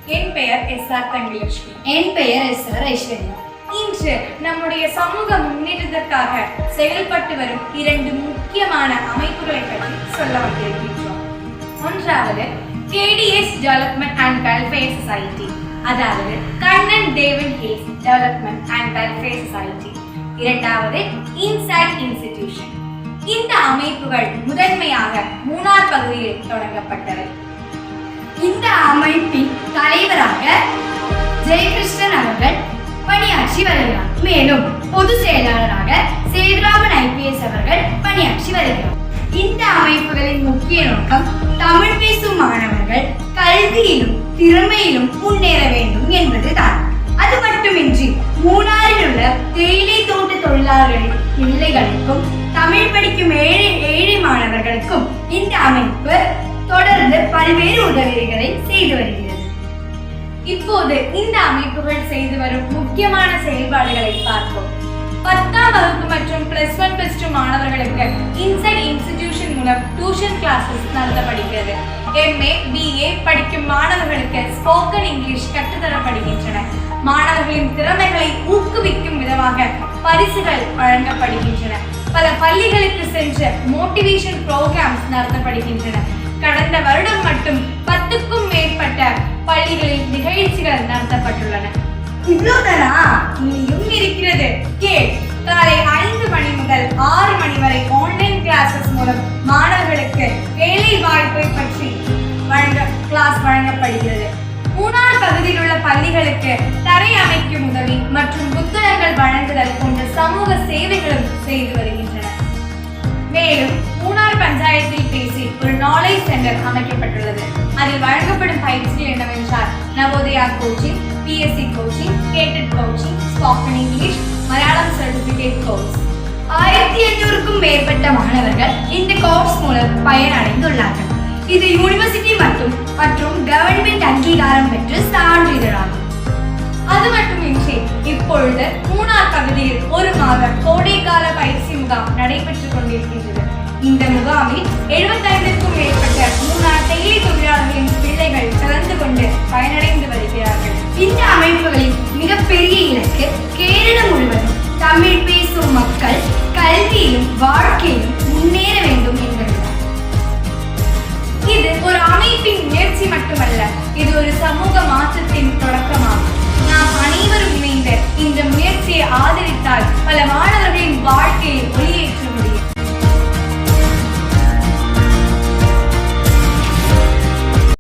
என் பெயர் எஸ்.ஆர். தங்கலட்சுமி. என் பெயர் எஸ்.ஆர். ஐஸ்வர்யா. இன்று நம்முடைய சமூக முன்னேற்றத்திற்காக செயல்பட்டு வரும் 2 முக்கியமான அமைப்புகளை பற்றி சொல்ல வந்திருக்கின்றோம். ஒன்றாவது KDS development and welfare society, அதாவது கண்ணன் தேவன் hills development and welfare society. இரண்டாவது இன்சைட் இன்ஸ்டிடியூஷன். இந்த அமைப்புகள் முதன்மையாக மூணார் பகுதியில் தொடங்கப்பட்டவை. இந்த அமைப்பின் தலைவராக ஜெயகிருஷ்ணன் அவர்கள் பணியாற்றி வருகிறார். மேலும் பொதுச் செயலாளராக சேதுராமன் IPS அவர்கள் பணியாற்றி வருகிறார். இந்த அமைப்புகளின் முக்கிய நோக்கம் தமிழ் பேசும் மாணவர்கள் கல்வியிலும் திறமையிலும் முன்னேற வேண்டும் என்பதுதான். அது மட்டுமின்றி மூணாறில் உள்ள தேயிலை தோட்ட தொழிலாளர்களின் பிள்ளைகளுக்கும் தமிழ் படிக்கும் ஏழை மாணவர்களுக்கும் இந்த அமைப்பு தொடர்ந்து பல்வேறு உதவிகளை செய்து வருகிறது. இப்போது இந்த அமைப்புகள் செய்து வரும் முக்கியமான செயல்பாடுகளை பார்ப்போம். 10ஆம் வகுப்பு மற்றும் +1+2 மாணவர்களுக்கு இன்சைட் இன்ஸ்டிடியூஷன் மூலம் டியூஷன் கிளாஸஸ் நடத்தப்படுகிறது. MA BA படிக்கும் மாணவர்களுக்கு ஸ்போக்கன் இங்கிலீஷ் கற்றுத்தரப்படுகின்றன. மாணவர்களின் திறமைகளை ஊக்குவிக்கும் விதமாக பரிசுகள் வழங்கப்படுகின்றன. பல பள்ளிகளுக்கு சென்று மோட்டிவேஷன் ப்ரோக்ராம்ஸ் நடத்தப்படுகின்றன. கடந்த வருடம் மட்டும் 10க்கும் மேற்பட்ட பள்ளிகளில் நிகழ்ச்சிகள் நடத்தப்பட்டுள்ளன. இவ்வளவுதானா? இனியும் இருக்கிறது. காலை 5 மணி முதல் 6 மணி வரை ஆன்லைன் கிளாஸஸ் மூலம் மாணவர்களுக்கு வேலை வாய்ப்பை பற்றி கிளாஸ் வழங்கப்படுகிறது. மூணார் பகுதியில் உள்ள பள்ளிகளுக்கு தரை அமைக்கும் உதவி மற்றும் புத்தகங்கள் வழங்குதல் போன்ற சமூக சேவைகளும் செய்து வருகின்றன. மேலும் மூணார் பஞ்சாயத்தில் பேசி ஒரு நாலேஜ் சென்டர் அமைக்கப்பட்டுள்ளது. அதில் வழங்கப்படும் பயிற்சிகள் என்னவென்றால் நவோதயா கோச்சிங், PSC கோச்சிங், கேட்டட் coaching, spoken English, Malayalam certificate course. 1500க்கும் மேற்பட்ட மாணவர்கள் இந்த கோர்ஸ் மூலம் பயனடைந்துள்ளார்கள். இது யூனிவர்சிட்டி மற்றும் கவர்மெண்ட் அங்கீகாரம் பெற்ற சான்றிதழாகும். அது மட்டுமின்றி இப்பொழுது மூணார் பகுதியில் 1 மாத கோடைக்கால பயிற்சி முகாம் நடைபெற்றுக் கொண்டிருக்கின்றது. இந்த முகாமில் 75க்கும் மேற்பட்ட மூணார் தேயிலை தொழிலாளர்களின் பிள்ளைகள் கலந்து கொண்டு பயனடைந்து வருகிறார்கள். இந்த அமைப்புகளின் மிகப்பெரிய இலக்கு கேரளம் முழுவதும் தமிழ் பேசும் மக்கள் கல்வியிலும் வாழ்க்கையிலும் முன்னேற வேண்டும் என்பதுதான். இது ஒரு அமைப்பின்